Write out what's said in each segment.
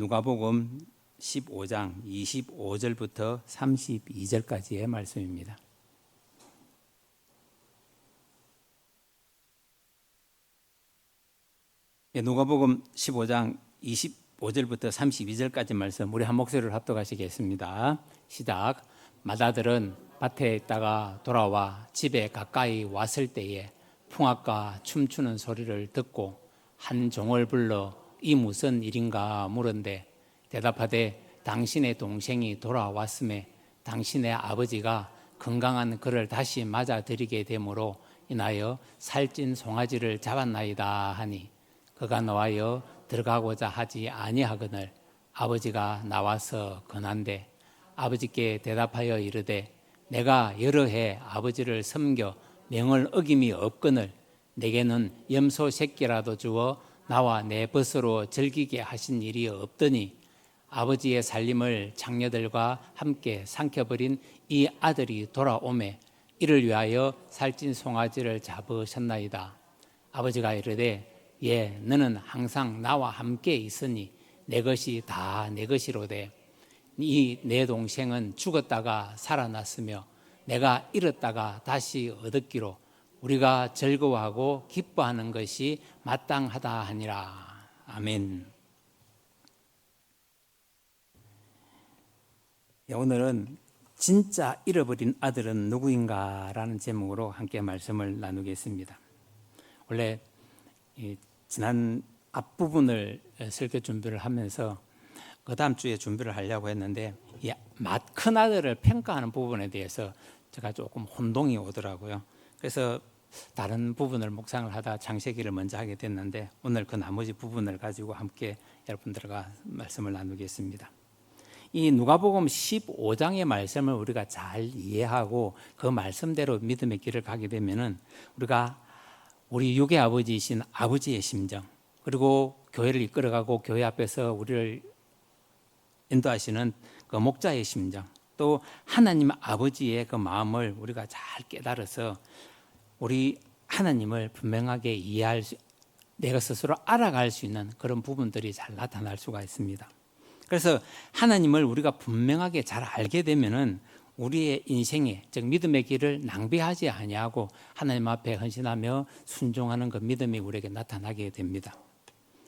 누가복음 15장 25절부터 32절까지의 말씀입니다. 누가복음 15장 25절부터 32절까지 말씀 우리 한 목소리를 합독하시겠습니다. 시작. 마다들은 밭에 있다가 돌아와 집에 가까이 왔을 때에 풍악과 춤추는 소리를 듣고 한 종을 불러 이 무슨 일인가 물은데 대답하되 당신의 동생이 돌아왔음에 당신의 아버지가 건강한 그를 다시 맞아들이게 되므로 인하여 살찐 송아지를 잡았나이다 하니 그가 나와여 들어가고자 하지 아니하거늘 아버지가 나와서 권한대 아버지께 대답하여 이르되 내가 여러 해 아버지를 섬겨 명을 어김이 없거늘 내게는 염소 새끼라도 주어 나와 내 벗으로 즐기게 하신 일이 없더니 아버지의 살림을 장녀들과 함께 삼켜버린 이 아들이 돌아오매 이를 위하여 살찐 송아지를 잡으셨나이다. 아버지가 이르되 예, 너는 항상 나와 함께 있으니 내 것이 다 내 것이로되 이 내 동생은 죽었다가 살아났으며 내가 잃었다가 다시 얻었기로 우리가 즐거워하고 기뻐하는 것이 마땅하다 하니라. 아멘. 오늘은 진짜 잃어버린 아들은 누구인가 라는 제목으로 함께 말씀을 나누겠습니다. 원래 지난 앞부분을 설교 준비를 하면서 그 다음 주에 준비를 하려고 했는데 이 큰아들을 평가하는 부분에 대해서 제가 조금 혼동이 오더라고요. 그래서 다른 부분을 묵상을 하다 창세기를 먼저 하게 됐는데 오늘 그 나머지 부분을 가지고 함께 여러분들과 말씀을 나누겠습니다. 이 누가복음 15장의 말씀을 우리가 잘 이해하고 그 말씀대로 믿음의 길을 가게 되면은 우리가 우리 육의 아버지이신 아버지의 심정, 그리고 교회를 이끌어가고 교회 앞에서 우리를 인도하시는 그 목자의 심정, 또 하나님 아버지의 그 마음을 우리가 잘 깨달아서 우리 하나님을 분명하게 이해할 수, 내가 스스로 알아갈 수 있는 그런 부분들이 잘 나타날 수가 있습니다. 그래서 하나님을 우리가 분명하게 잘 알게 되면은 우리의 인생에, 즉 믿음의 길을 낭비하지 아니하고 하나님 앞에 헌신하며 순종하는 그 믿음이 우리에게 나타나게 됩니다.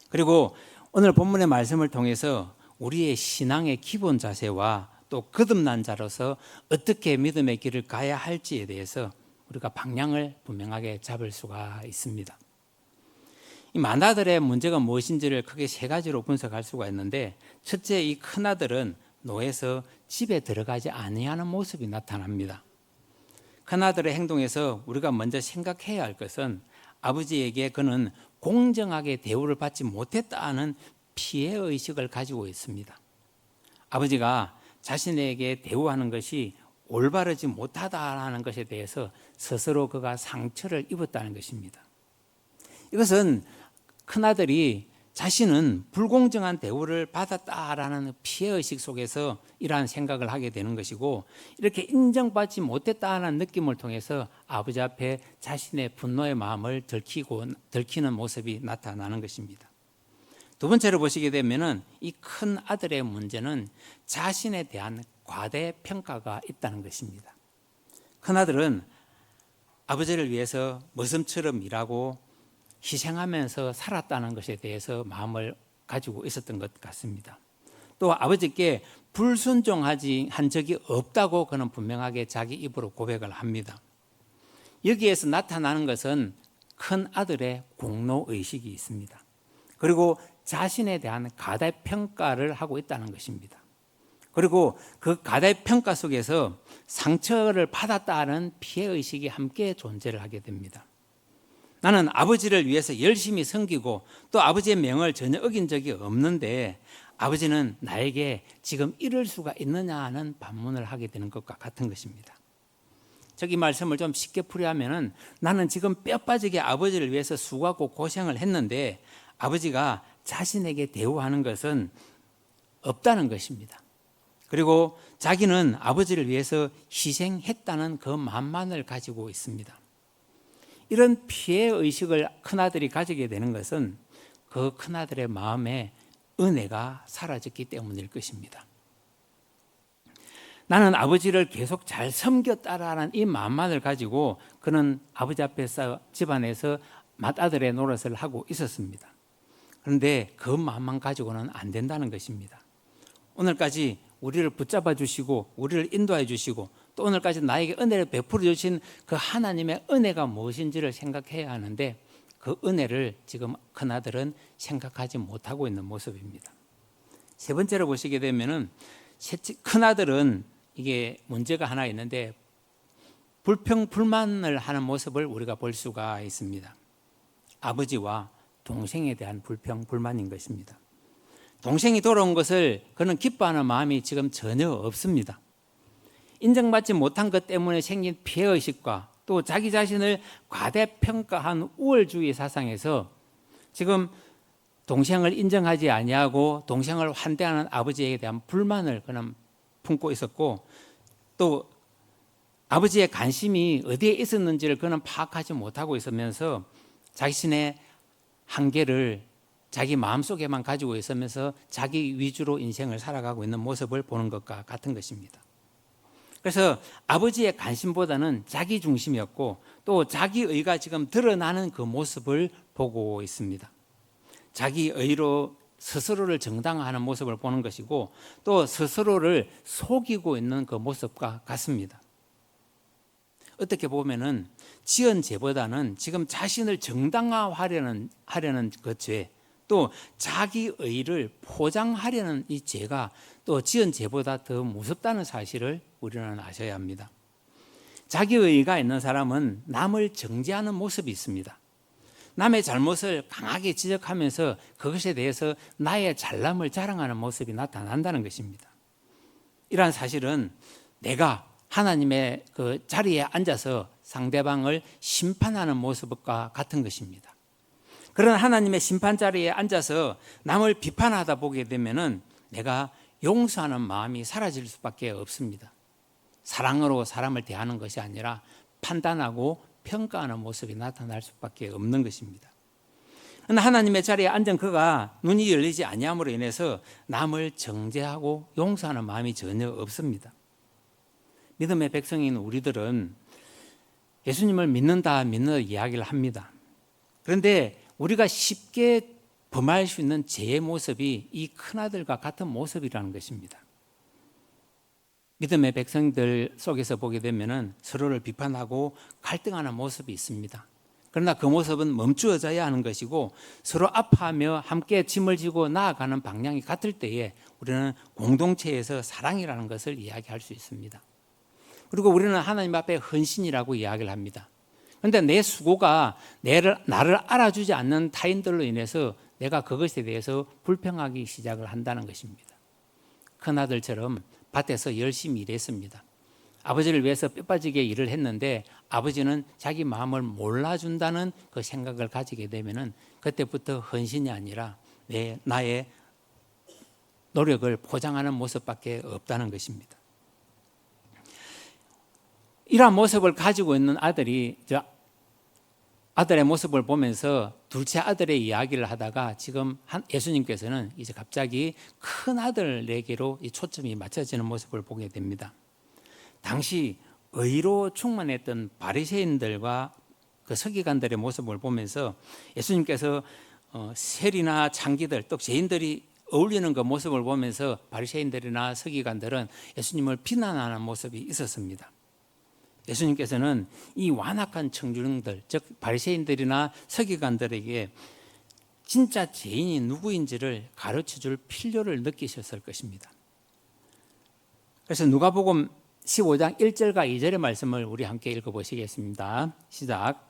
그리고 오늘 본문의 말씀을 통해서 우리의 신앙의 기본 자세와 또 거듭난 자로서 어떻게 믿음의 길을 가야 할지에 대해서 우리가 방향을 분명하게 잡을 수가 있습니다. 이 맏아들의 문제가 무엇인지를 크게 세 가지로 분석할 수가 있는데, 첫째, 이 큰아들은 노에서 집에 들어가지 아니하는 모습이 나타납니다. 큰아들의 행동에서 우리가 먼저 생각해야 할 것은 아버지에게 그는 공정하게 대우를 받지 못했다는 피해의식을 가지고 있습니다. 아버지가 자신에게 대우하는 것이 올바르지 못하다는 것에 대해서 스스로 그가 상처를 입었다는 것입니다. 이것은 큰아들이 자신은 불공정한 대우를 받았다라는 피해의식 속에서 이러한 생각을 하게 되는 것이고, 이렇게 인정받지 못했다는 느낌을 통해서 아버지 앞에 자신의 분노의 마음을 들키는 모습이 나타나는 것입니다. 두 번째로 보시게 되면은 이 큰 아들의 문제는 자신에 대한 과대평가가 있다는 것입니다. 큰 아들은 아버지를 위해서 머슴처럼 일하고 희생하면서 살았다는 것에 대해서 마음을 가지고 있었던 것 같습니다. 또 아버지께 불순종하지 한 적이 없다고 그는 분명하게 자기 입으로 고백을 합니다. 여기에서 나타나는 것은 큰 아들의 공로의식이 있습니다. 그리고 자신에 대한 가대평가를 하고 있다는 것입니다. 그리고 그 가대평가 속에서 상처를 받았다는 피해의식이 함께 존재를 하게 됩니다. 나는 아버지를 위해서 열심히 섬기고 또 아버지의 명을 전혀 어긴 적이 없는데 아버지는 나에게 지금 이럴 수가 있느냐 하는 반문을 하게 되는 것과 같은 것입니다. 저기 말씀을 좀 쉽게 풀이하면은 나는 지금 뼈 빠지게 아버지를 위해서 수고하고 고생을 했는데 아버지가 자신에게 대우하는 것은 없다는 것입니다. 그리고 자기는 아버지를 위해서 희생했다는 그 마음만을 가지고 있습니다. 이런 피해의식을 큰아들이 가지게 되는 것은 그 큰아들의 마음에 은혜가 사라졌기 때문일 것입니다. 나는 아버지를 계속 잘 섬겼다라는 이 마음만을 가지고 그는 아버지 앞에서 집안에서 맏아들의 노릇을 하고 있었습니다. 그런데 그 마음만 가지고는 안 된다는 것입니다. 오늘까지 우리를 붙잡아 주시고 우리를 인도해 주시고 또 오늘까지 나에게 은혜를 베풀어 주신 그 하나님의 은혜가 무엇인지를 생각해야 하는데 그 은혜를 지금 큰아들은 생각하지 못하고 있는 모습입니다. 세 번째로 보시게 되면은 큰아들은 이게 문제가 하나 있는데 불평불만을 하는 모습을 우리가 볼 수가 있습니다. 아버지와 동생에 대한 불평불만인 것입니다. 동생이 돌아온 것을 그는 기뻐하는 마음이 지금 전혀 없습니다. 인정받지 못한 것 때문에 생긴 피해의식과 또 자기 자신을 과대평가한 우월주의 사상에서 지금 동생을 인정하지 아니하고 동생을 환대하는 아버지에 대한 불만을 그는 품고 있었고 또 아버지의 관심이 어디에 있었는지를 그는 파악하지 못하고 있으면서 자신의 한계를 자기 마음속에만 가지고 있으면서 자기 위주로 인생을 살아가고 있는 모습을 보는 것과 같은 것입니다. 그래서 아버지의 관심보다는 자기 중심이었고 또 자기의가 지금 드러나는 그 모습을 보고 있습니다. 자기의로 스스로를 정당화하는 모습을 보는 것이고 또 스스로를 속이고 있는 그 모습과 같습니다. 어떻게 보면은 지은 죄보다는 지금 자신을 정당화하려는 그 죄, 또 자기의를 포장하려는 이 죄가 또 지은 죄보다 더 무섭다는 사실을 우리는 아셔야 합니다. 자기의가 있는 사람은 남을 정죄하는 모습이 있습니다. 남의 잘못을 강하게 지적하면서 그것에 대해서 나의 잘남을 자랑하는 모습이 나타난다는 것입니다. 이러한 사실은 내가 하나님의 그 자리에 앉아서 상대방을 심판하는 모습과 같은 것입니다. 그런 하나님의 심판 자리에 앉아서 남을 비판하다 보게 되면은 내가 용서하는 마음이 사라질 수밖에 없습니다. 사랑으로 사람을 대하는 것이 아니라 판단하고 평가하는 모습이 나타날 수밖에 없는 것입니다. 하나님의 자리에 앉은 그가 눈이 열리지 아니함으로 인해서 남을 정죄하고 용서하는 마음이 전혀 없습니다. 믿음의 백성인 우리들은 예수님을 믿는다 이야기를 합니다. 그런데 우리가 쉽게 범할 수 있는 죄의 모습이 이 큰아들과 같은 모습이라는 것입니다. 믿음의 백성들 속에서 보게 되면 서로를 비판하고 갈등하는 모습이 있습니다. 그러나 그 모습은 멈추어져야 하는 것이고 서로 아파하며 함께 짐을 지고 나아가는 방향이 같을 때에 우리는 공동체에서 사랑이라는 것을 이야기할 수 있습니다. 그리고 우리는 하나님 앞에 헌신이라고 이야기를 합니다. 그런데 내 수고가 나를 알아주지 않는 타인들로 인해서 내가 그것에 대해서 불평하기 시작을 한다는 것입니다. 큰아들처럼 밭에서 열심히 일했습니다. 아버지를 위해서 뼈빠지게 일을 했는데 아버지는 자기 마음을 몰라준다는 그 생각을 가지게 되면은 그때부터 헌신이 아니라 나의 노력을 포장하는 모습밖에 없다는 것입니다. 이러한 모습을 가지고 있는 아들의 모습을 보면서 둘째 아들의 이야기를 하다가 지금 예수님께서는 이제 갑자기 큰 아들에게로 이 초점이 맞춰지는 모습을 보게 됩니다. 당시 의로 충만했던 바리새인들과 그 서기관들의 모습을 보면서 예수님께서 세리나 창기들 또 죄인들이 어울리는 그 모습을 보면서 바리새인들이나 서기관들은 예수님을 비난하는 모습이 있었습니다. 예수님께서는 이 완악한 청중들, 즉 바리새인들이나 서기관들에게 진짜 죄인이 누구인지를 가르쳐줄 필요를 느끼셨을 것입니다. 그래서 누가복음 15장 1절과 2절의 말씀을 우리 함께 읽어보시겠습니다. 시작.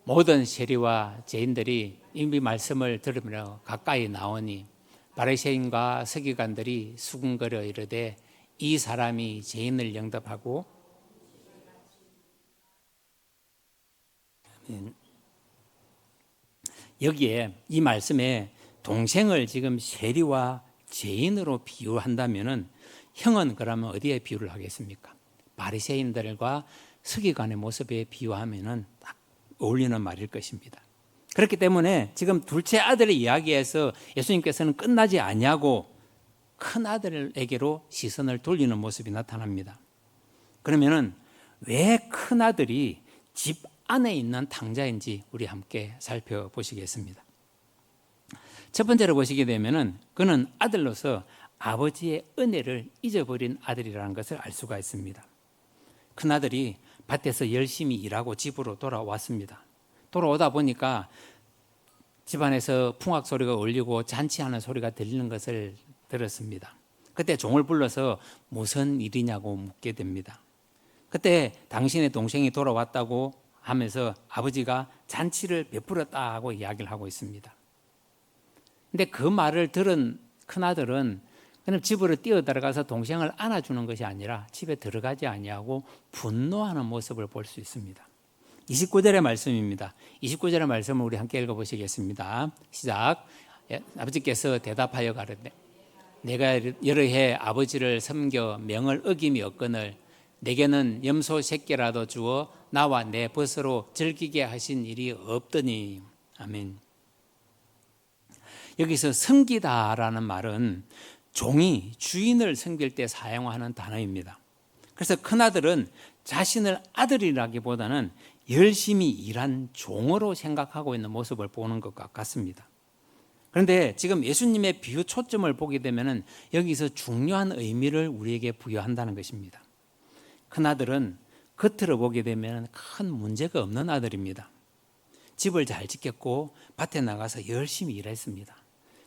모든 세리와 죄인들이 이 말씀을 들으며 가까이 나오니 바리새인과 서기관들이 수군거려 이르되 이 사람이 죄인을 영접하고 여기에 이 말씀에 동생을 지금 세리와 죄인으로 비유한다면은 형은 그러면 어디에 비유를 하겠습니까? 바리새인들과 서기관의 모습에 비유하면은 딱 어울리는 말일 것입니다. 그렇기 때문에 지금 둘째 아들의 이야기에서 예수님께서는 끝나지 아니하고 큰 아들에게로 시선을 돌리는 모습이 나타납니다. 그러면은 왜 큰 아들이 집 안에 있는 탕자인지 우리 함께 살펴보시겠습니다. 첫 번째로 보시게 되면은 그는 아들로서 아버지의 은혜를 잊어버린 아들이라는 것을 알 수가 있습니다. 큰 아들이 밭에서 열심히 일하고 집으로 돌아왔습니다. 돌아오다 보니까 집안에서 풍악 소리가 울리고 잔치하는 소리가 들리는 것을 들었습니다. 그때 종을 불러서 무슨 일이냐고 묻게 됩니다. 그때 당신의 동생이 돌아왔다고 하면서 아버지가 잔치를 베풀었다고 이야기를 하고 있습니다. 근데 그 말을 들은 큰아들은 그냥 집으로 뛰어들어가서 동생을 안아주는 것이 아니라 집에 들어가지 아니하고 분노하는 모습을 볼 수 있습니다. 29절의 말씀입니다. 29절의 말씀을 우리 함께 읽어보시겠습니다. 시작. 아버지께서 대답하여 가르되 내가 여러 해 아버지를 섬겨 명을 어김이 없거늘 내게는 염소 새끼라도 주어 나와 내 벗으로 즐기게 하신 일이 없더니. 아멘. 여기서 섬기다라는 말은 종이 주인을 섬길 때 사용하는 단어입니다. 그래서 큰아들은 자신을 아들이라기보다는 열심히 일한 종으로 생각하고 있는 모습을 보는 것 같습니다. 그런데 지금 예수님의 비유 초점을 보게 되면 여기서 중요한 의미를 우리에게 부여한다는 것입니다. 큰아들은 겉으로 보게 되면 큰 문제가 없는 아들입니다. 집을 잘 지켰고 밭에 나가서 열심히 일했습니다.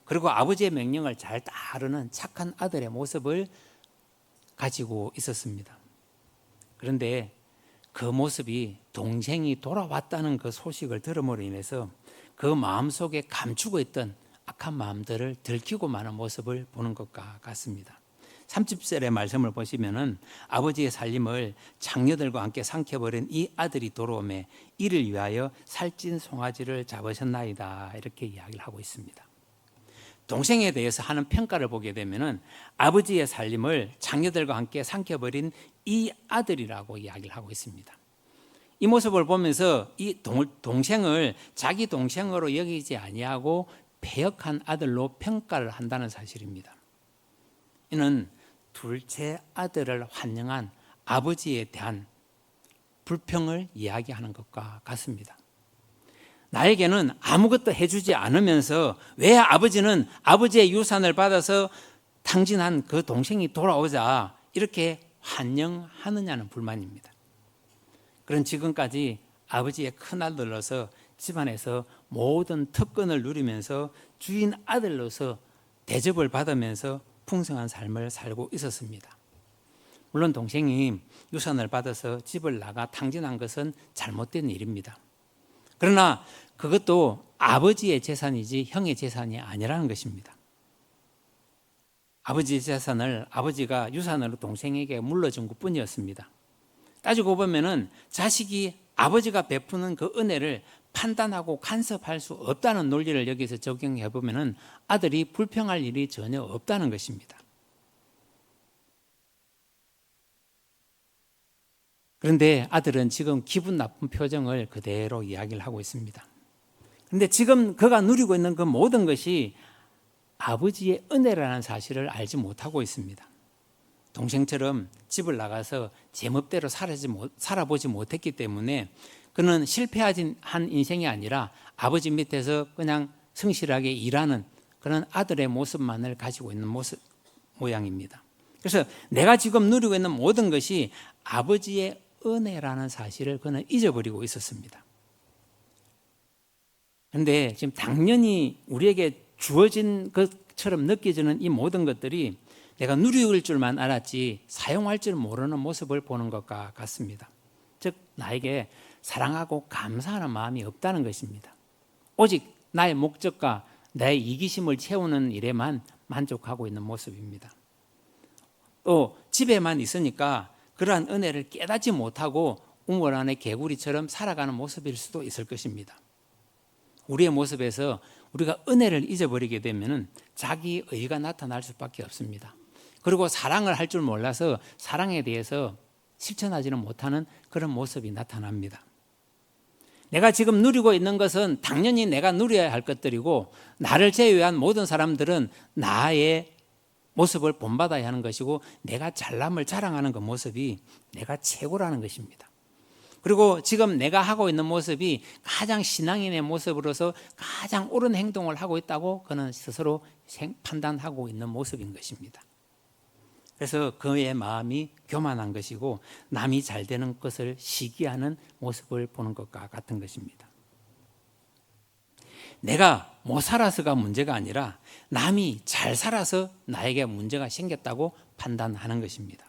그리고 아버지의 명령을 잘 따르는 착한 아들의 모습을 가지고 있었습니다. 그런데 그 모습이 동생이 돌아왔다는 그 소식을 들음으로 인해서 그 마음속에 감추고 있던 악한 마음들을 들키고 마는 모습을 보는 것과 같습니다. 30절의 말씀을 보시면은 아버지의 살림을 장녀들과 함께 삼켜버린 이 아들이 돌아오매 이를 위하여 살찐 송아지를 잡으셨나이다, 이렇게 이야기를 하고 있습니다. 동생에 대해서 하는 평가를 보게 되면은 아버지의 살림을 장녀들과 함께 삼켜버린 이 아들이라고 이야기를 하고 있습니다. 이 모습을 보면서 이 동생을 자기 동생으로 여기지 아니하고 패역한 아들로 평가를 한다는 사실입니다. 이는 둘째 아들을 환영한 아버지에 대한 불평을 이야기하는 것과 같습니다. 나에게는 아무것도 해주지 않으면서 왜 아버지는 아버지의 유산을 받아서 탕진한 그 동생이 돌아오자 이렇게 환영하느냐는 불만입니다. 그런 지금까지 아버지의 큰아들로서 집안에서 모든 특권을 누리면서 주인 아들로서 대접을 받으면서 풍성한 삶을 살고 있었습니다. 물론 동생이 유산을 받아서 집을 나가 탕진한 것은 잘못된 일입니다. 그러나 그것도 아버지의 재산이지 형의 재산이 아니라는 것입니다. 아버지의 재산을 아버지가 유산으로 동생에게 물려준 것뿐이었습니다. 따지고 보면은 자식이 아버지가 베푸는 그 은혜를 판단하고 간섭할 수 없다는 논리를 여기서 적용해 보면은 아들이 불평할 일이 전혀 없다는 것입니다. 그런데 아들은 지금 기분 나쁜 표정을 그대로 이야기를 하고 있습니다. 그런데 지금 그가 누리고 있는 그 모든 것이 아버지의 은혜라는 사실을 알지 못하고 있습니다. 동생처럼 집을 나가서 제멋대로 살아보지 못했기 때문에 그는 실패한 인생이 아니라 아버지 밑에서 그냥 성실하게 일하는 그런 아들의 모습만을 가지고 있는 모양입니다. 그래서 내가 지금 누리고 있는 모든 것이 아버지의 은혜라는 사실을 그는 잊어버리고 있었습니다. 그런데 지금 당연히 우리에게 주어진 것처럼 느껴지는 이 모든 것들이 내가 누릴 줄만 알았지 사용할 줄 모르는 모습을 보는 것과 같습니다. 즉 나에게 사랑하고 감사하는 마음이 없다는 것입니다. 오직 나의 목적과 나의 이기심을 채우는 일에만 만족하고 있는 모습입니다. 또 집에만 있으니까 그러한 은혜를 깨닫지 못하고 우물 안의 개구리처럼 살아가는 모습일 수도 있을 것입니다. 우리의 모습에서 우리가 은혜를 잊어버리게 되면 자기 의가 나타날 수밖에 없습니다. 그리고 사랑을 할 줄 몰라서 사랑에 대해서 실천하지는 못하는 그런 모습이 나타납니다. 내가 지금 누리고 있는 것은 당연히 내가 누려야 할 것들이고, 나를 제외한 모든 사람들은 나의 모습을 본받아야 하는 것이고, 내가 잘남을 자랑하는 그 모습이 내가 최고라는 것입니다. 그리고 지금 내가 하고 있는 모습이 가장 신앙인의 모습으로서 가장 옳은 행동을 하고 있다고 그는 스스로 판단하고 있는 모습인 것입니다. 그래서 그의 마음이 교만한 것이고, 남이 잘 되는 것을 시기하는 모습을 보는 것과 같은 것입니다. 내가 못 살아서가 문제가 아니라 남이 잘 살아서 나에게 문제가 생겼다고 판단하는 것입니다.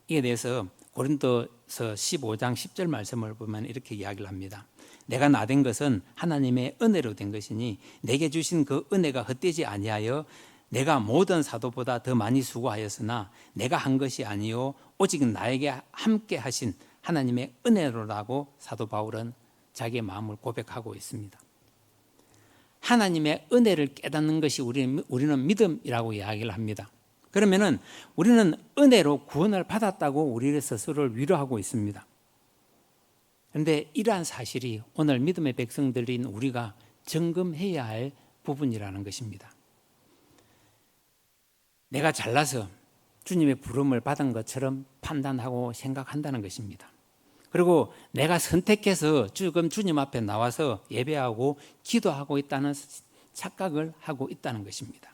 이에 대해서 고린도서 15장 10절 말씀을 보면 이렇게 이야기를 합니다. 내가 나된 것은 하나님의 은혜로 된 것이니 내게 주신 그 은혜가 헛되지 아니하여 내가 모든 사도보다 더 많이 수고하였으나 내가 한 것이 아니요 오직 나에게 함께 하신 하나님의 은혜로라고 사도 바울은 자기의 마음을 고백하고 있습니다. 하나님의 은혜를 깨닫는 것이 우리는 믿음이라고 이야기를 합니다. 그러면은 우리는 은혜로 구원을 받았다고 우리 스스로를 위로하고 있습니다. 그런데 이러한 사실이 오늘 믿음의 백성들인 우리가 점검해야 할 부분이라는 것입니다. 내가 잘나서 주님의 부름을 받은 것처럼 판단하고 생각한다는 것입니다. 그리고 내가 선택해서 지금 주님 앞에 나와서 예배하고 기도하고 있다는 착각을 하고 있다는 것입니다.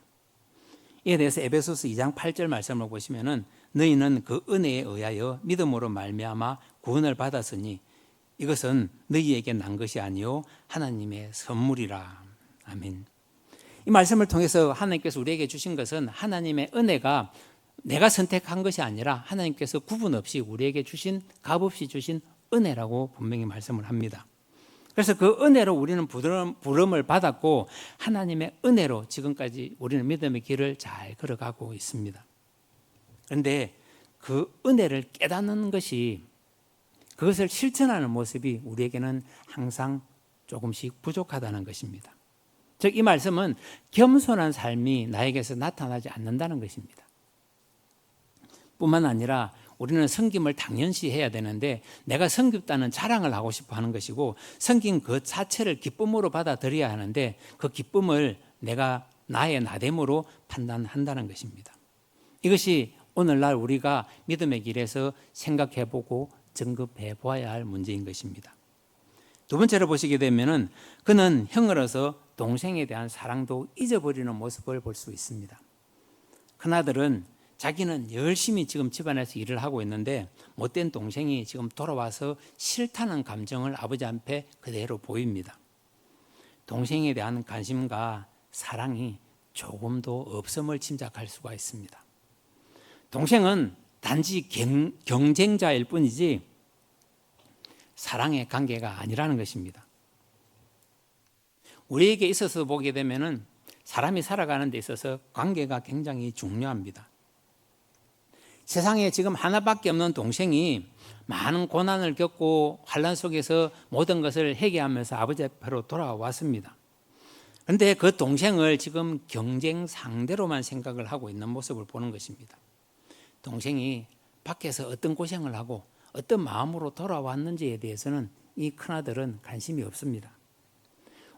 이에 대해서 에베소서 2장 8절 말씀을 보시면은 너희는 그 은혜에 의하여 믿음으로 말미암아 구원을 받았으니 이것은 너희에게 난 것이 아니요 하나님의 선물이라. 아멘. 이 말씀을 통해서 하나님께서 우리에게 주신 것은 하나님의 은혜가 내가 선택한 것이 아니라 하나님께서 구분 없이 우리에게 주신, 값없이 주신 은혜라고 분명히 말씀을 합니다. 그래서 그 은혜로 우리는 부름을 받았고 하나님의 은혜로 지금까지 우리는 믿음의 길을 잘 걸어가고 있습니다. 그런데 그 은혜를 깨닫는 것이, 그것을 실천하는 모습이 우리에게는 항상 조금씩 부족하다는 것입니다. 즉 이 말씀은 겸손한 삶이 나에게서 나타나지 않는다는 것입니다. 뿐만 아니라 우리는 섬김을 당연시 해야 되는데 내가 섬겼다는 자랑을 하고 싶어 하는 것이고, 섬긴 그 자체를 기쁨으로 받아들여야 하는데 그 기쁨을 내가 나의 나됨으로 판단한다는 것입니다. 이것이 오늘날 우리가 믿음의 길에서 생각해보고 점검해 보아야 할 문제인 것입니다. 두 번째로 보시게 되면은 그는 형으로서 동생에 대한 사랑도 잊어버리는 모습을 볼 수 있습니다. 큰아들은 자기는 열심히 지금 집안에서 일을 하고 있는데 못된 동생이 지금 돌아와서 싫다는 감정을 아버지 앞에 그대로 보입니다. 동생에 대한 관심과 사랑이 조금도 없음을 짐작할 수가 있습니다. 동생은 단지 경쟁자일 뿐이지 사랑의 관계가 아니라는 것입니다. 우리에게 있어서 보게 되면은 사람이 살아가는 데 있어서 관계가 굉장히 중요합니다. 세상에 지금 하나밖에 없는 동생이 많은 고난을 겪고 환난 속에서 모든 것을 회개하면서 아버지 앞으로 돌아왔습니다. 그런데 그 동생을 지금 경쟁 상대로만 생각을 하고 있는 모습을 보는 것입니다. 동생이 밖에서 어떤 고생을 하고 어떤 마음으로 돌아왔는지에 대해서는 이 큰아들은 관심이 없습니다.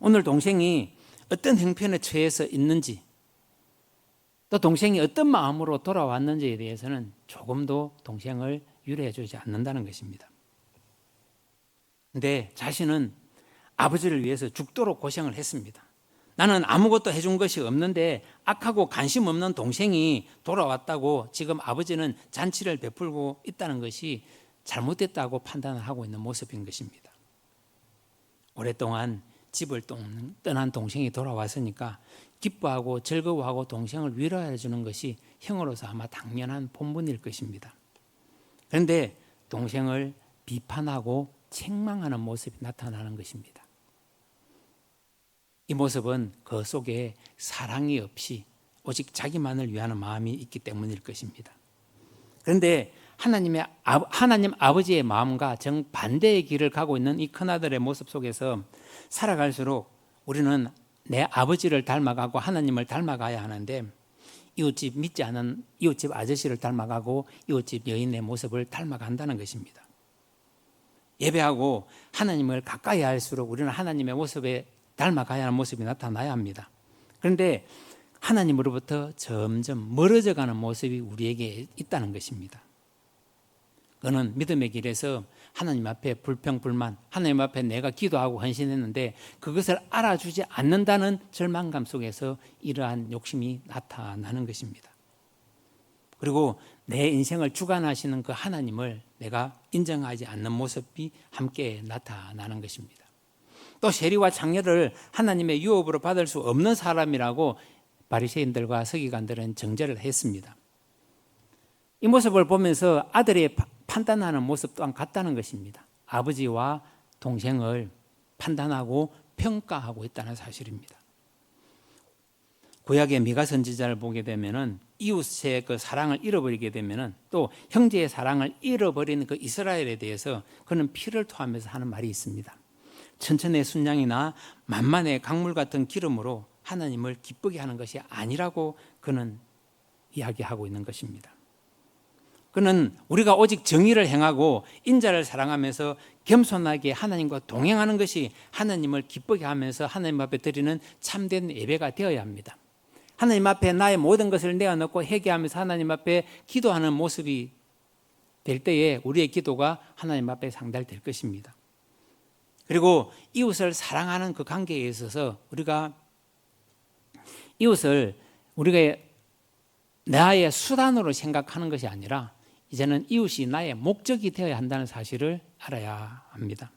오늘 동생이 어떤 형편에 처해서 있는지, 또 동생이 어떤 마음으로 돌아왔는지에 대해서는 조금도 동생을 유래해 주지 않는다는 것입니다. 그런데 자신은 아버지를 위해서 죽도록 고생을 했습니다. 나는 아무것도 해준 것이 없는데 악하고 관심 없는 동생이 돌아왔다고 지금 아버지는 잔치를 베풀고 있다는 것이 잘못됐다고 판단을 하고 있는 모습인 것입니다. 오랫동안 집을 떠난 동생이 돌아왔으니까 기뻐하고 즐거워하고 동생을 위로해 주는 것이 형으로서 아마 당연한 본분일 것입니다. 그런데 동생을 비판하고 책망하는 모습이 나타나는 것입니다. 이 모습은 그 속에 사랑이 없이 오직 자기만을 위하는 마음이 있기 때문일 것입니다. 그런데 하나님 아버지의 마음과 정반대의 길을 가고 있는 이 큰아들의 모습 속에서 살아갈수록 우리는 내 아버지를 닮아가고 하나님을 닮아가야 하는데 이웃집 믿지 않은 이웃집 아저씨를 닮아가고 이웃집 여인의 모습을 닮아간다는 것입니다. 예배하고 하나님을 가까이 할수록 우리는 하나님의 모습에 닮아가야 하는 모습이 나타나야 합니다. 그런데 하나님으로부터 점점 멀어져 가는 모습이 우리에게 있다는 것입니다. 그는 믿음의 길에서 하나님 앞에 불평불만, 하나님 앞에 내가 기도하고 헌신했는데 그것을 알아주지 않는다는 절망감 속에서 이러한 욕심이 나타나는 것입니다. 그리고 내 인생을 주관하시는 그 하나님을 내가 인정하지 않는 모습이 함께 나타나는 것입니다. 또 세리와 장녀를 하나님의 유업으로 받을 수 없는 사람이라고 바리새인들과 서기관들은 정죄를 했습니다. 이 모습을 보면서 아들이 판단하는 모습 또한 같다는 것입니다. 아버지와 동생을 판단하고 평가하고 있다는 사실입니다. 구약의 미가 선지자를 보게 되면은 이웃의 그 사랑을 잃어버리게 되면은 또 형제의 사랑을 잃어버리는 그 이스라엘에 대해서 그는 피를 토하면서 하는 말이 있습니다. 천천의 순양이나 만만의 강물 같은 기름으로 하나님을 기쁘게 하는 것이 아니라고 그는 이야기하고 있는 것입니다. 그는 우리가 오직 정의를 행하고 인자를 사랑하면서 겸손하게 하나님과 동행하는 것이 하나님을 기쁘게 하면서 하나님 앞에 드리는 참된 예배가 되어야 합니다. 하나님 앞에 나의 모든 것을 내어놓고 회개하면서 하나님 앞에 기도하는 모습이 될 때에 우리의 기도가 하나님 앞에 상달될 것입니다. 그리고 이웃을 사랑하는 그 관계에 있어서 우리가 이웃을 우리가 나의 수단으로 생각하는 것이 아니라 이제는 이웃이 나의 목적이 되어야 한다는 사실을 알아야 합니다.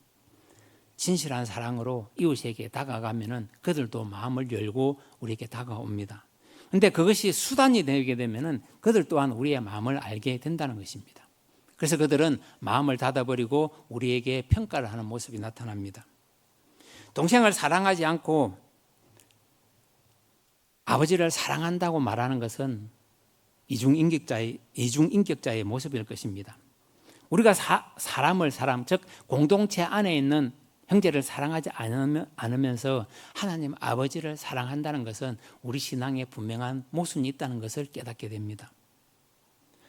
진실한 사랑으로 이웃에게 다가가면은 그들도 마음을 열고 우리에게 다가옵니다. 그런데 그것이 수단이 되게 되면은 그들 또한 우리의 마음을 알게 된다는 것입니다. 그래서 그들은 마음을 닫아버리고 우리에게 평가를 하는 모습이 나타납니다. 동생을 사랑하지 않고 아버지를 사랑한다고 말하는 것은 이중인격자의 모습일 것입니다. 우리가 사람, 즉 공동체 안에 있는 형제를 사랑하지 않으면서 하나님 아버지를 사랑한다는 것은 우리 신앙에 분명한 모순이 있다는 것을 깨닫게 됩니다.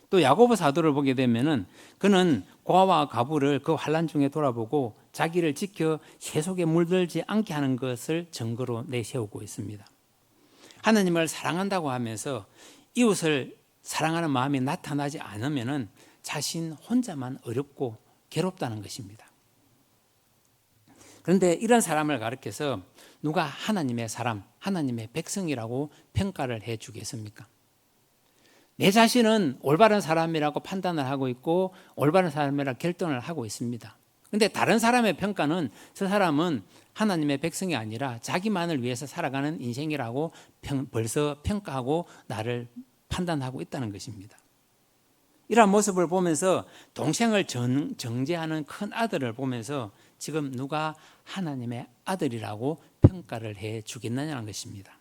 또 야고보 사도를 보게 되면은 그는 고아와 과부를 그 환난 중에 돌아보고 자기를 지켜 세속에 물들지 않게 하는 것을 증거로 내세우고 있습니다. 하나님을 사랑한다고 하면서 이웃을 사랑하는 마음이 나타나지 않으면은 자신 혼자만 어렵고 괴롭다는 것입니다. 그런데 이런 사람을 가리켜서 누가 하나님의 사람, 하나님의 백성이라고 평가를 해 주겠습니까? 내 자신은 올바른 사람이라고 판단을 하고 있고 올바른 사람이라고 결정을 하고 있습니다. 그런데 다른 사람의 평가는 저 사람은 하나님의 백성이 아니라 자기만을 위해서 살아가는 인생이라고 벌써 평가하고 나를 판단하고 있다는 것입니다. 이러한 모습을 보면서 동생을 정죄하는 큰 아들을 보면서 지금 누가 하나님의 아들이라고 평가를 해 주겠느냐는 것입니다.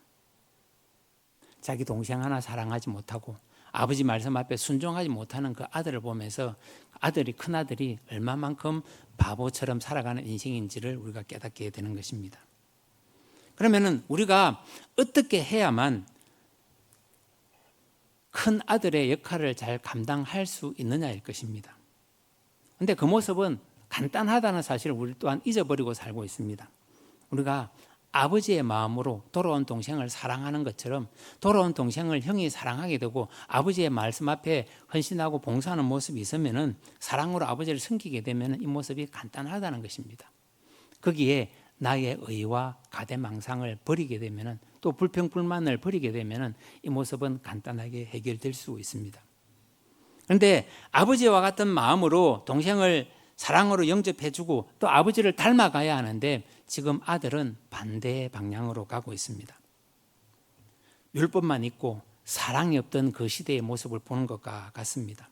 자기 동생 하나 사랑하지 못하고 아버지 말씀 앞에 순종하지 못하는 그 아들을 보면서 큰 아들이 얼마만큼 바보처럼 살아가는 인생인지를 우리가 깨닫게 되는 것입니다. 그러면은 우리가 어떻게 해야만 큰 아들의 역할을 잘 감당할 수 있느냐일 것입니다. 그런데 그 모습은 간단하다는 사실을 우리 또한 잊어버리고 살고 있습니다. 우리가 아버지의 마음으로 돌아온 동생을 사랑하는 것처럼 돌아온 동생을 형이 사랑하게 되고 아버지의 말씀 앞에 헌신하고 봉사하는 모습이 있으면은 사랑으로 아버지를 섬기게 되면 이 모습이 간단하다는 것입니다. 거기에 나의 의와 가대망상을 버리게 되면은 또 불평불만을 버리게 되면은 이 모습은 간단하게 해결될 수 있습니다. 그런데 아버지와 같은 마음으로 동생을 사랑으로 영접해주고 또 아버지를 닮아가야 하는데 지금 아들은 반대의 방향으로 가고 있습니다. 율법만 있고 사랑이 없던 그 시대의 모습을 보는 것과 같습니다.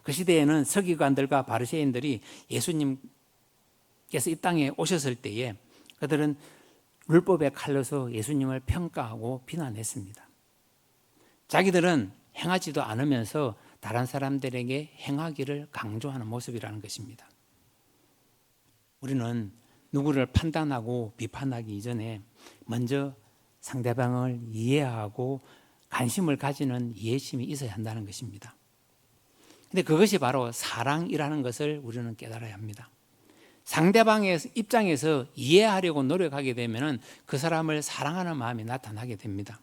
그 시대에는 서기관들과 바리새인들이 예수님께서 이 땅에 오셨을 때에 그들은 율법의 칼로서 예수님을 평가하고 비난했습니다. 자기들은 행하지도 않으면서 다른 사람들에게 행하기를 강조하는 모습이라는 것입니다. 우리는 누구를 판단하고 비판하기 이전에 먼저 상대방을 이해하고 관심을 가지는 이해심이 있어야 한다는 것입니다. 그런데 그것이 바로 사랑이라는 것을 우리는 깨달아야 합니다. 상대방의 입장에서 이해하려고 노력하게 되면 그 사람을 사랑하는 마음이 나타나게 됩니다.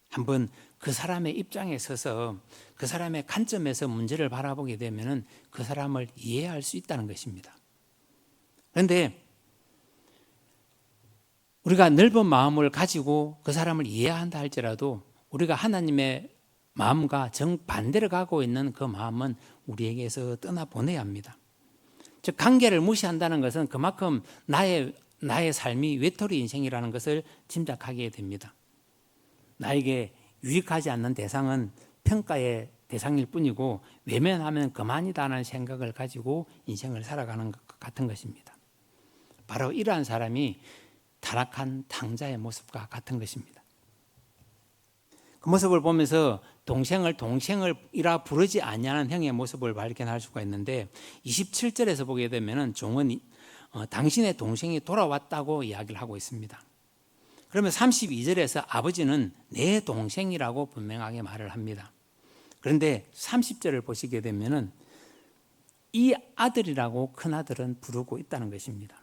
한번 그 사람의 입장에 서서 그 사람의 관점에서 문제를 바라보게 되면 그 사람을 이해할 수 있다는 것입니다. 그런데 우리가 넓은 마음을 가지고 그 사람을 이해한다 할지라도 우리가 하나님의 마음과 정반대로 가고 있는 그 마음은 우리에게서 떠나보내야 합니다. 즉 관계를 무시한다는 것은 그만큼 나의 삶이 외톨이 인생이라는 것을 짐작하게 됩니다. 나에게 유익하지 않는 대상은 평가의 대상일 뿐이고 외면하면 그만이다라는 생각을 가지고 인생을 살아가는 것 같은 것입니다. 바로 이러한 사람이 타락한 탕자의 모습과 같은 것입니다. 그 모습을 보면서 동생을 동생이라 부르지 아니하는 형의 모습을 발견할 수가 있는데 27절에서 보게 되면 종은 당신의 동생이 돌아왔다고 이야기를 하고 있습니다. 그러면 32절에서 아버지는 내 동생이라고 분명하게 말을 합니다. 그런데 30절을 보시게 되면 이 아들이라고 큰아들은 부르고 있다는 것입니다.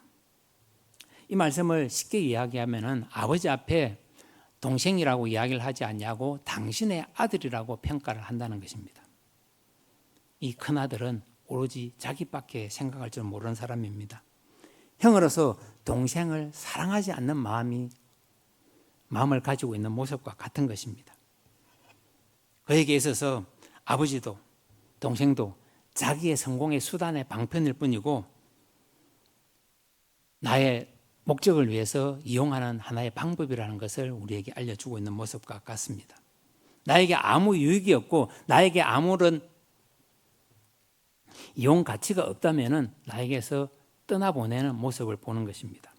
이 말씀을 쉽게 이야기하면 아버지 앞에 동생이라고 이야기를 하지 않냐고 당신의 아들이라고 평가를 한다는 것입니다. 이 큰아들은 오로지 자기밖에 생각할 줄 모르는 사람입니다. 형으로서 동생을 사랑하지 않는 마음을 가지고 있는 모습과 같은 것입니다. 그에게 있어서 아버지도 동생도 자기의 성공의 수단의 방편일 뿐이고 나의 목적을 위해서 이용하는 하나의 방법이라는 것을 우리에게 알려주고 있는 모습과 같습니다. 나에게 아무 유익이 없고 나에게 아무런 이용 가치가 없다면 나에게서 떠나보내는 모습을 보는 것입니다.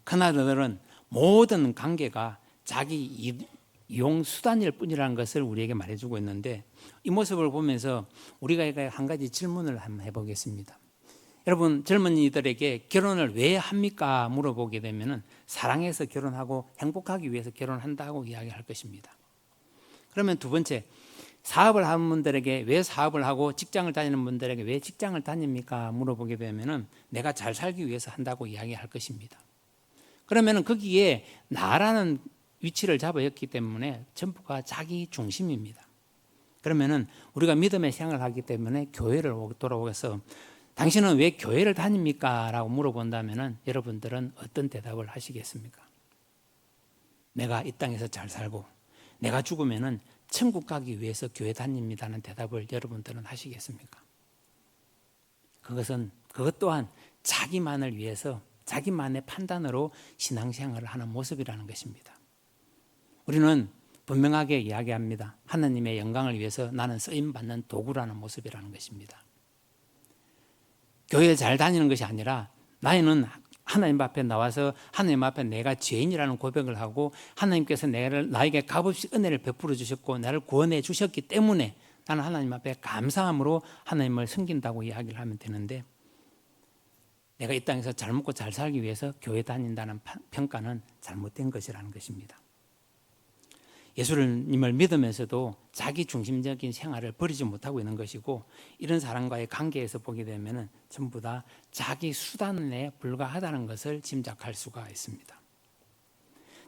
큰아들은 모든 관계가 자기 이용 수단일 뿐이라는 것을 우리에게 말해주고 있는데 이 모습을 보면서 우리가 한 가지 질문을 한번 해보겠습니다. 여러분 젊은이들에게 결혼을 왜 합니까? 물어보게 되면 사랑해서 결혼하고 행복하기 위해서 결혼한다고 이야기할 것입니다. 그러면 두 번째, 사업을 하는 분들에게 왜 사업을 하고 직장을 다니는 분들에게 왜 직장을 다닙니까? 물어보게 되면 내가 잘 살기 위해서 한다고 이야기할 것입니다. 그러면 거기에 나라는 위치를 잡아였기 때문에 전부가 자기 중심입니다. 그러면 우리가 믿음의 생활을 하기 때문에 교회를 돌아오셔서 당신은 왜 교회를 다닙니까? 라고 물어본다면 여러분들은 어떤 대답을 하시겠습니까? 내가 이 땅에서 잘 살고 내가 죽으면 천국 가기 위해서 교회 다닙니다는 대답을 여러분들은 하시겠습니까? 그것 또한 자기만을 위해서 자기만의 판단으로 신앙생활을 하는 모습이라는 것입니다. 우리는 분명하게 이야기합니다. 하나님의 영광을 위해서 나는 쓰임받는 도구라는 모습이라는 것입니다. 교회에 잘 다니는 것이 아니라 나는 하나님 앞에 나와서 하나님 앞에 내가 죄인이라는 고백을 하고 하나님께서 나에게 값없이 은혜를 베풀어 주셨고 나를 구원해 주셨기 때문에 나는 하나님 앞에 감사함으로 하나님을 섬긴다고 이야기를 하면 되는데 내가 이 땅에서 잘 먹고 잘 살기 위해서 교회 다닌다는 평가는 잘못된 것이라는 것입니다. 예수님을 믿으면서도 자기 중심적인 생활을 버리지 못하고 있는 것이고 이런 사람과의 관계에서 보게 되면 전부 다 자기 수단에 불과하다는 것을 짐작할 수가 있습니다.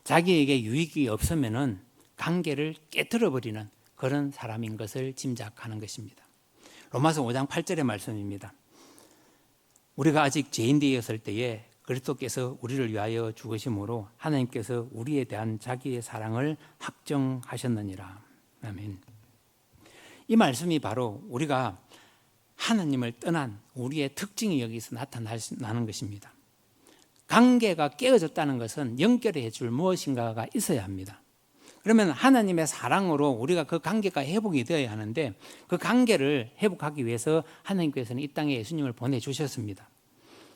자기에게 유익이 없으면 관계를 깨트려 버리는 그런 사람인 것을 짐작하는 것입니다. 로마서 5장 8절의 말씀입니다. 우리가 아직 죄인되었을 때에 그리스도께서 우리를 위하여 죽으심으로 하나님께서 우리에 대한 자기의 사랑을 확정하셨느니라. 아멘. 이 말씀이 바로 우리가 하나님을 떠난 우리의 특징이 여기서 나타나는 것입니다. 관계가 깨어졌다는 것은 연결해 줄 무엇인가가 있어야 합니다. 그러면 하나님의 사랑으로 우리가 그 관계가 회복이 되어야 하는데 그 관계를 회복하기 위해서 하나님께서는 이 땅에 예수님을 보내주셨습니다.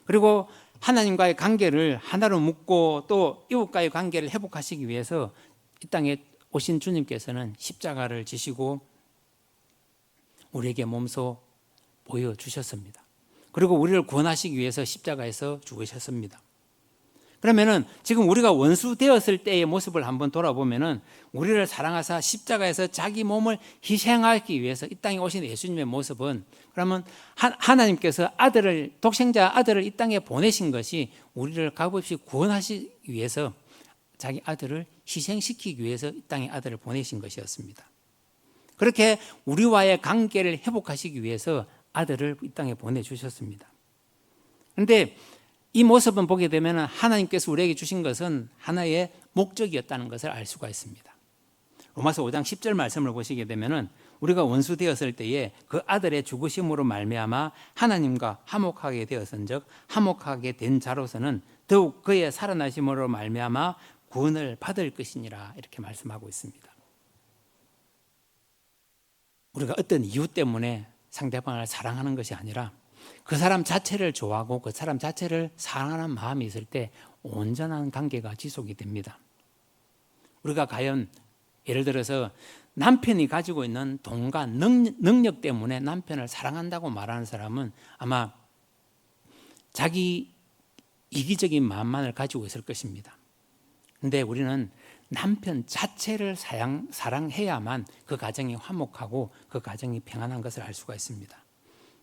그리고 하나님과의 관계를 하나로 묶고 또 이웃과의 관계를 회복하시기 위해서 이 땅에 오신 주님께서는 십자가를 지시고 우리에게 몸소 보여주셨습니다. 그리고 우리를 구원하시기 위해서 십자가에서 죽으셨습니다. 그러면은 지금 우리가 원수 되었을 때의 모습을 한번 돌아보면은 우리를 사랑하사 십자가에서 자기 몸을 희생하기 위해서 이 땅에 오신 예수님의 모습은, 그러면 하나님께서 독생자 아들을 이 땅에 보내신 것이 우리를 값없이 구원하시기 위해서, 자기 아들을 희생시키기 위해서 이 땅에 아들을 보내신 것이었습니다. 그렇게 우리와의 관계를 회복하시기 위해서 아들을 이 땅에 보내주셨습니다. 그런데 이 모습은 보게 되면 하나님께서 우리에게 주신 것은 하나의 목적이었다는 것을 알 수가 있습니다. 로마서 5장 10절 말씀을 보시게 되면 우리가 원수 되었을 때에 그 아들의 죽으심으로 말미암아 하나님과 화목하게 되었은즉 화목하게 된 자로서는 더욱 그의 살아나심으로 말미암아 구원을 받을 것이니라, 이렇게 말씀하고 있습니다. 우리가 어떤 이유 때문에 상대방을 사랑하는 것이 아니라 그 사람 자체를 좋아하고 그 사람 자체를 사랑하는 마음이 있을 때 온전한 관계가 지속이 됩니다. 우리가 과연 예를 들어서 남편이 가지고 있는 돈과 능력 때문에 남편을 사랑한다고 말하는 사람은 아마 자기 이기적인 마음만을 가지고 있을 것입니다. 그런데 우리는 남편 자체를 사랑해야만 그 가정이 화목하고 그 가정이 평안한 것을 알 수가 있습니다.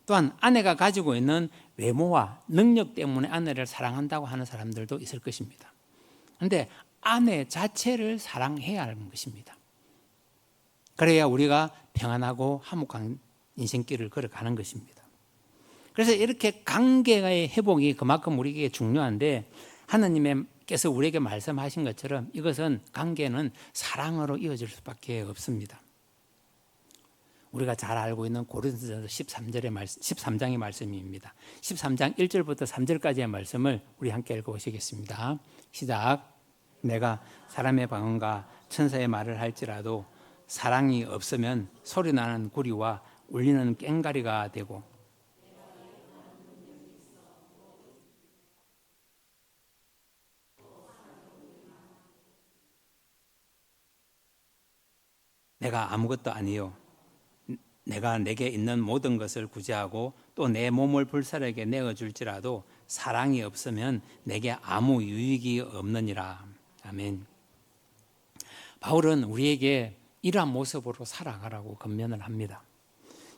또한 아내가 가지고 있는 외모와 능력 때문에 아내를 사랑한다고 하는 사람들도 있을 것입니다. 그런데 아내 자체를 사랑해야 하는 것입니다. 그래야 우리가 평안하고 화목한 인생길을 걸어가는 것입니다. 그래서 이렇게 관계의 회복이 그만큼 우리에게 중요한데, 하나님께서 우리에게 말씀하신 것처럼 이것은, 관계는 사랑으로 이어질 수밖에 없습니다. 우리가 잘 알고 있는 고린도전서 13장의 말씀입니다. 13장 1절부터 3절까지의 말씀을 우리 함께 읽어보시겠습니다. 시작. 내가 사람의 방언과 천사의 말을 할지라도 사랑이 없으면 소리나는 구리와 울리는 꽹과리가 되고, 내가 아무것도 아니요 내가 내게 있는 모든 것을 구제하고 또 내 몸을 불사르게 내어줄지라도 사랑이 없으면 내게 아무 유익이 없느니라. 아멘. 바울은 우리에게 이러한 모습으로 살아가라고 권면을 합니다.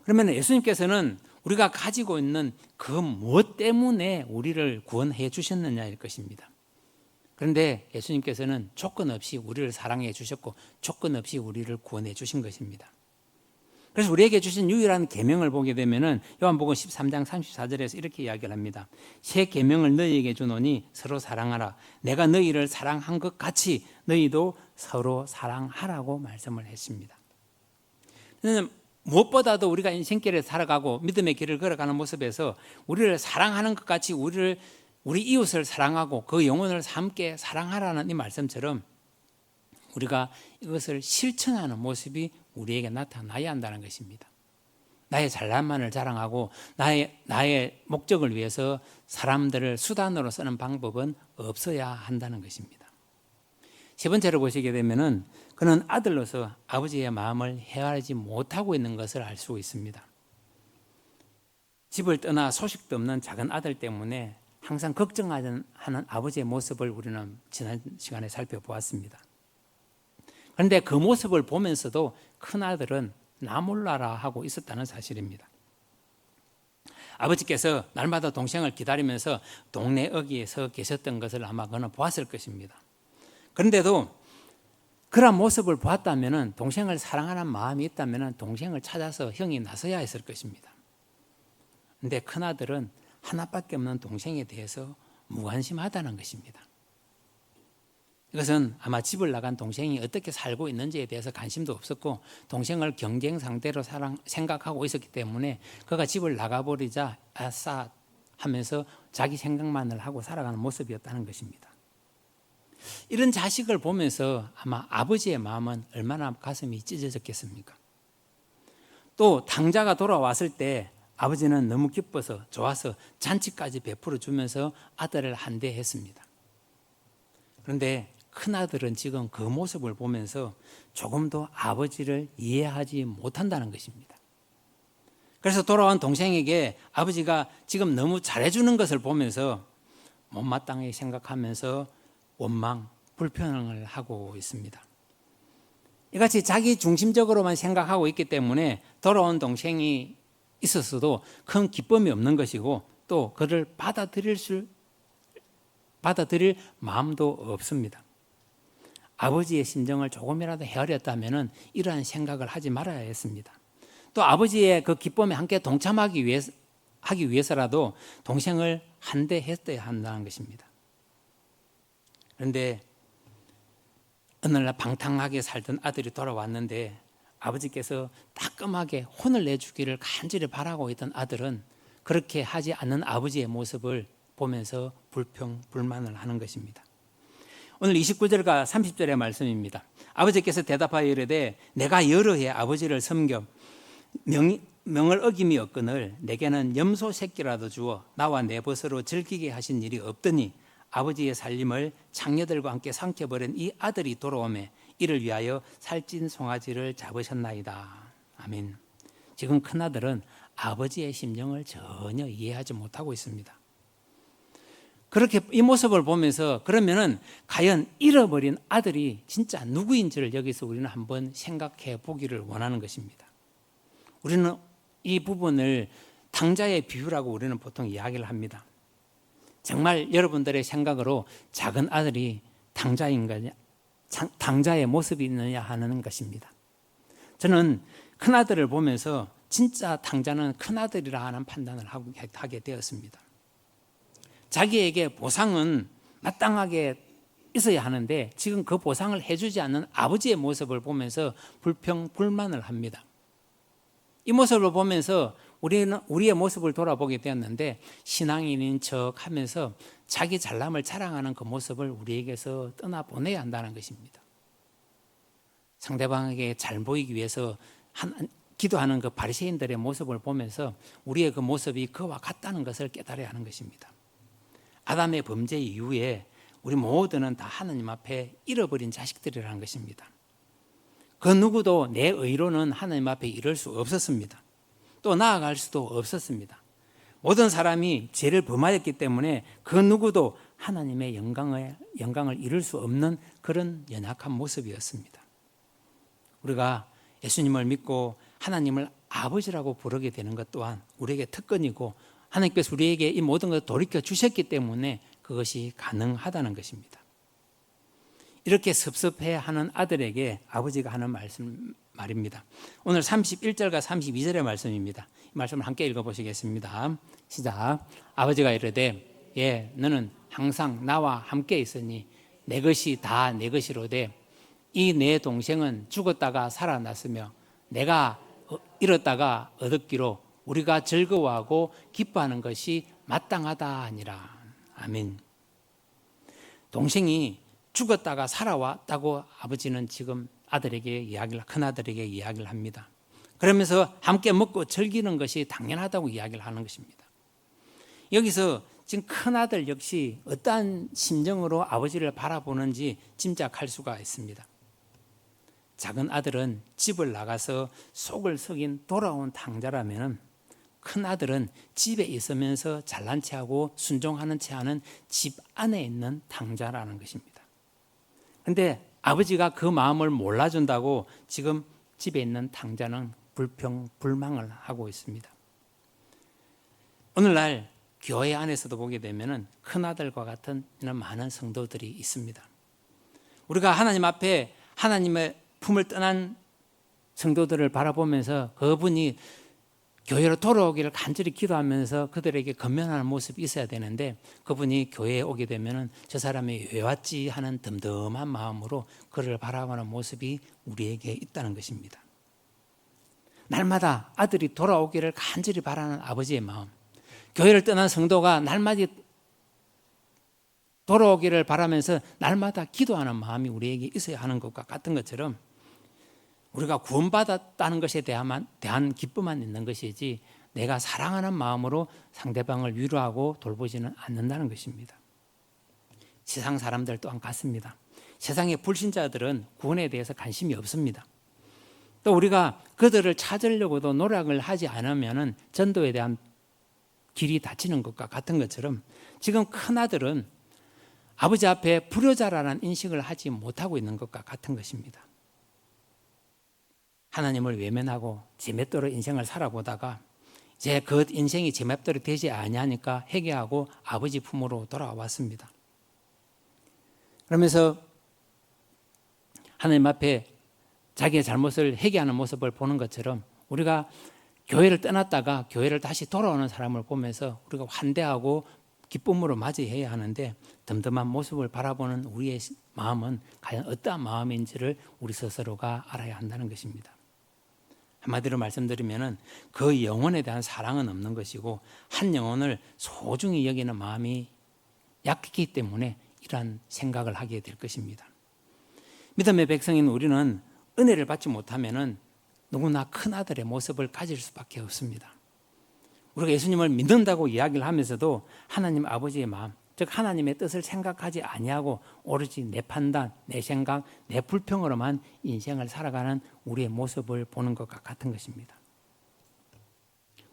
그러면 예수님께서는 우리가 가지고 있는 그 무엇 때문에 우리를 구원해 주셨느냐일 것입니다. 그런데 예수님께서는 조건 없이 우리를 사랑해 주셨고 조건 없이 우리를 구원해 주신 것입니다. 그래서 우리에게 주신 유일한 계명을 보게 되면은 요한복음 13장 34절에서 이렇게 이야기를 합니다. 새 계명을 너희에게 주노니 서로 사랑하라. 내가 너희를 사랑한 것 같이 너희도 서로 사랑하라고 말씀을 했습니다. 무엇보다도 우리가 인생길을 살아가고 믿음의 길을 걸어가는 모습에서 우리를 사랑하는 것 같이 우리 이웃을 사랑하고 그 영혼을 함께 사랑하라는 이 말씀처럼 우리가 이것을 실천하는 모습이 우리에게 나타나야 한다는 것입니다. 나의 잘난만을 자랑하고 나의 목적을 위해서 사람들을 수단으로 쓰는 방법은 없어야 한다는 것입니다. 세 번째로 보시게 되면은 그는 아들로서 아버지의 마음을 헤아리지 못하고 있는 것을 알 수 있습니다. 집을 떠나 소식도 없는 작은 아들 때문에 항상 걱정하는 아버지의 모습을 우리는 지난 시간에 살펴보았습니다. 그런데 그 모습을 보면서도 큰아들은 나 몰라라 하고 있었다는 사실입니다. 아버지께서 날마다 동생을 기다리면서 동네 어귀에서 계셨던 것을 아마 그는 보았을 것입니다. 그런데도 그런 모습을 보았다면, 동생을 사랑하는 마음이 있다면 동생을 찾아서 형이 나서야 했을 것입니다. 그런데 큰아들은 하나밖에 없는 동생에 대해서 무관심하다는 것입니다. 이것은 아마 집을 나간 동생이 어떻게 살고 있는지에 대해서 관심도 없었고 동생을 경쟁 상대로 생각하고 있었기 때문에 그가 집을 나가버리자 아싸 하면서 자기 생각만을 하고 살아가는 모습이었다는 것입니다. 이런 자식을 보면서 아마 아버지의 마음은 얼마나 가슴이 찢어졌겠습니까? 또 당자가 돌아왔을 때 아버지는 너무 기뻐서 좋아서 잔치까지 베풀어 주면서 아들을 한대했습니다. 그런데 큰아들은 지금 그 모습을 보면서 조금도 아버지를 이해하지 못한다는 것입니다. 그래서 돌아온 동생에게 아버지가 지금 너무 잘해주는 것을 보면서 못마땅히 생각하면서 원망, 불평을 하고 있습니다. 이같이 자기 중심적으로만 생각하고 있기 때문에 돌아온 동생이 있었어도 큰 기쁨이 없는 것이고 또 그를 받아들일 마음도 없습니다. 아버지의 심정을 조금이라도 헤아렸다면 이러한 생각을 하지 말아야 했습니다. 또 아버지의 그 기쁨에 함께 동참하기 위해서라도 동생을 환대했어야 한다는 것입니다. 그런데 어느 날 방탕하게 살던 아들이 돌아왔는데 아버지께서 따끔하게 혼을 내주기를 간절히 바라고 있던 아들은 그렇게 하지 않는 아버지의 모습을 보면서 불평불만을 하는 것입니다. 오늘 29절과 30절의 말씀입니다. 아버지께서 대답하여 이르되 내가 여러 해 아버지를 섬겨 명을 어김이 없거늘 내게는 염소 새끼라도 주어 나와 내 벗으로 즐기게 하신 일이 없더니 아버지의 살림을 장녀들과 함께 삼켜버린 이 아들이 돌아오매 이를 위하여 살찐 송아지를 잡으셨나이다. 아멘. 지금 큰아들은 아버지의 심정을 전혀 이해하지 못하고 있습니다. 그렇게 이 모습을 보면서 그러면은 과연 잃어버린 아들이 진짜 누구인지를 여기서 우리는 한번 생각해 보기를 원하는 것입니다. 우리는 이 부분을 당자의 비유라고 우리는 보통 이야기를 합니다. 정말 여러분들의 생각으로 작은 아들이 당자의 모습이 있느냐 하는 것입니다. 저는 큰아들을 보면서 진짜 당자는 큰아들이라 하는 판단을 하게 되었습니다. 자기에게 보상은 마땅하게 있어야 하는데 지금 그 보상을 해주지 않는 아버지의 모습을 보면서 불평불만을 합니다. 이 모습을 보면서 우리는 우리의 모습을 돌아보게 되었는데 신앙인인 척 하면서 자기 잘남을 자랑하는 그 모습을 우리에게서 떠나보내야 한다는 것입니다. 상대방에게 잘 보이기 위해서 기도하는 그 바리새인들의 모습을 보면서 우리의 그 모습이 그와 같다는 것을 깨달아야 하는 것입니다. 아담의 범죄 이후에 우리 모두는 다 하나님 앞에 잃어버린 자식들이라는 것입니다. 그 누구도 내 의로는 하나님 앞에 이를 수 없었습니다. 또 나아갈 수도 없었습니다. 모든 사람이 죄를 범하였기 때문에 그 누구도 하나님의 영광을 이룰 수 없는 그런 연약한 모습이었습니다. 우리가 예수님을 믿고 하나님을 아버지라고 부르게 되는 것 또한 우리에게 특권이고 하나님께서 우리에게 이 모든 것을 돌이켜 주셨기 때문에 그것이 가능하다는 것입니다. 이렇게 섭섭해하는 아들에게 아버지가 하는 말입니다. 오늘 31절과 32절의 말씀입니다. 이 말씀을 함께 읽어보시겠습니다. 시작. 아버지가 이르되 너는 항상 나와 함께 있으니 내 것이 다 내 것이로되 이 내 동생은 죽었다가 살아났으며 내가 잃었다가 얻었기로 우리가 즐거워하고 기뻐하는 것이 마땅하다 하니라. 아멘. 동생이 죽었다가 살아왔다고 아버지는 지금 큰아들에게 이야기를 합니다. 그러면서 함께 먹고 즐기는 것이 당연하다고 이야기를 하는 것입니다. 여기서 지금 큰아들 역시 어떠한 심정으로 아버지를 바라보는지 짐작할 수가 있습니다. 작은 아들은 집을 나가서 속을 썩인 돌아온 당자라면 큰아들은 집에 있으면서 잘난 체하고 순종하는 체하는 집 안에 있는 당자라는 것입니다. 그런데 아버지가 그 마음을 몰라준다고 지금 집에 있는 당자는 불평불망을 하고 있습니다. 오늘날 교회 안에서도 보게 되면 큰아들과 같은 많은 성도들이 있습니다. 우리가 하나님 앞에 하나님의 품을 떠난 성도들을 바라보면서 그분이 교회로 돌아오기를 간절히 기도하면서 그들에게 건면하는 모습이 있어야 되는데 그분이 교회에 오게 되면 저 사람이 왜 왔지 하는 덤덤한 마음으로 그를 바라보는 모습이 우리에게 있다는 것입니다. 날마다 아들이 돌아오기를 간절히 바라는 아버지의 마음, 교회를 떠난 성도가 날마다 돌아오기를 바라면서 날마다 기도하는 마음이 우리에게 있어야 하는 것과 같은 것처럼 우리가 구원받았다는 것에 대한 기쁨만 있는 것이지 내가 사랑하는 마음으로 상대방을 위로하고 돌보지는 않는다는 것입니다. 세상 사람들 또한 같습니다. 세상의 불신자들은 구원에 대해서 관심이 없습니다. 또 우리가 그들을 찾으려고도 노력을 하지 않으면 전도에 대한 길이 닫히는 것과 같은 것처럼 지금 큰아들은 아버지 앞에 불효자라는 인식을 하지 못하고 있는 것과 같은 것입니다. 하나님을 외면하고 제 맷대로 인생을 살아보다가 이제 그 인생이 제 맘대로 되지 아니하니까 회개하고 아버지 품으로 돌아왔습니다. 그러면서 하나님 앞에 자기의 잘못을 회개하는 모습을 보는 것처럼 우리가 교회를 떠났다가 교회를 다시 돌아오는 사람을 보면서 우리가 환대하고 기쁨으로 맞이해야 하는데 덤덤한 모습을 바라보는 우리의 마음은 과연 어떠한 마음인지를 우리 스스로가 알아야 한다는 것입니다. 한마디로 말씀드리면 그 영혼에 대한 사랑은 없는 것이고 한 영혼을 소중히 여기는 마음이 약했기 때문에 이러한 생각을 하게 될 것입니다. 믿음의 백성인 우리는 은혜를 받지 못하면 누구나 큰 아들의 모습을 가질 수밖에 없습니다. 우리가 예수님을 믿는다고 이야기를 하면서도 하나님 아버지의 마음, 즉 하나님의 뜻을 생각하지 아니하고 오로지 내 판단, 내 생각, 내 불평으로만 인생을 살아가는 우리의 모습을 보는 것과 같은 것입니다.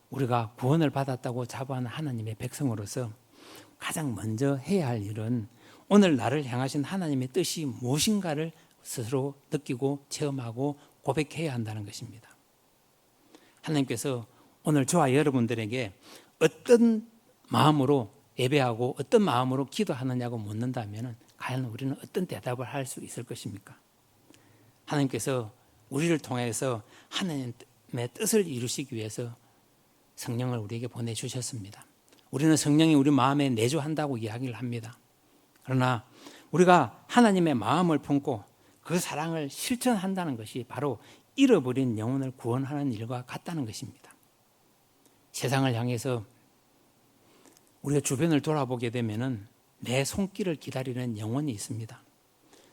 우리가 구원을 받았다고 자부하는 하나님의 백성으로서 가장 먼저 해야 할 일은 오늘 나를 향하신 하나님의 뜻이 무엇인가를 스스로 느끼고 체험하고 고백해야 한다는 것입니다. 하나님께서 오늘 저와 여러분들에게 어떤 마음으로 예배하고 어떤 마음으로 기도하느냐고 묻는다면 과연 우리는 어떤 대답을 할 수 있을 것입니까? 하나님께서 우리를 통해서 하나님의 뜻을 이루시기 위해서 성령을 우리에게 보내주셨습니다. 우리는 성령이 우리 마음에 내주한다고 이야기를 합니다. 그러나 우리가 하나님의 마음을 품고 그 사랑을 실천한다는 것이 바로 잃어버린 영혼을 구원하는 일과 같다는 것입니다. 세상을 향해서 우리가 주변을 돌아보게 되면 내 손길을 기다리는 영혼이 있습니다.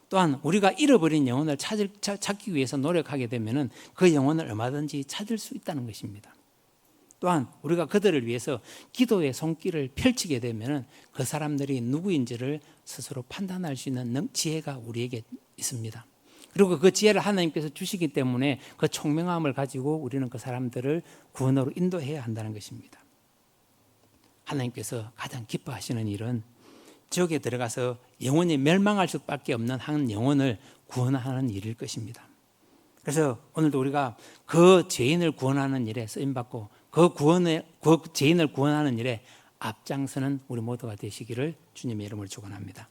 또한 우리가 잃어버린 영혼을 찾기 위해서 노력하게 되면 그 영혼을 얼마든지 찾을 수 있다는 것입니다. 또한 우리가 그들을 위해서 기도의 손길을 펼치게 되면 그 사람들이 누구인지를 스스로 판단할 수 있는 지혜가 우리에게 있습니다. 그리고 그 지혜를 하나님께서 주시기 때문에 그 총명함을 가지고 우리는 그 사람들을 구원으로 인도해야 한다는 것입니다. 하나님께서 가장 기뻐하시는 일은 지옥에 들어가서 영원히 멸망할 수밖에 없는 한 영혼을 구원하는 일일 것입니다. 그래서 오늘도 우리가 그 죄인을 구원하는 일에 쓰임받고 그 죄인을 구원하는 일에 앞장서는 우리 모두가 되시기를 주님의 이름으로 축원합니다.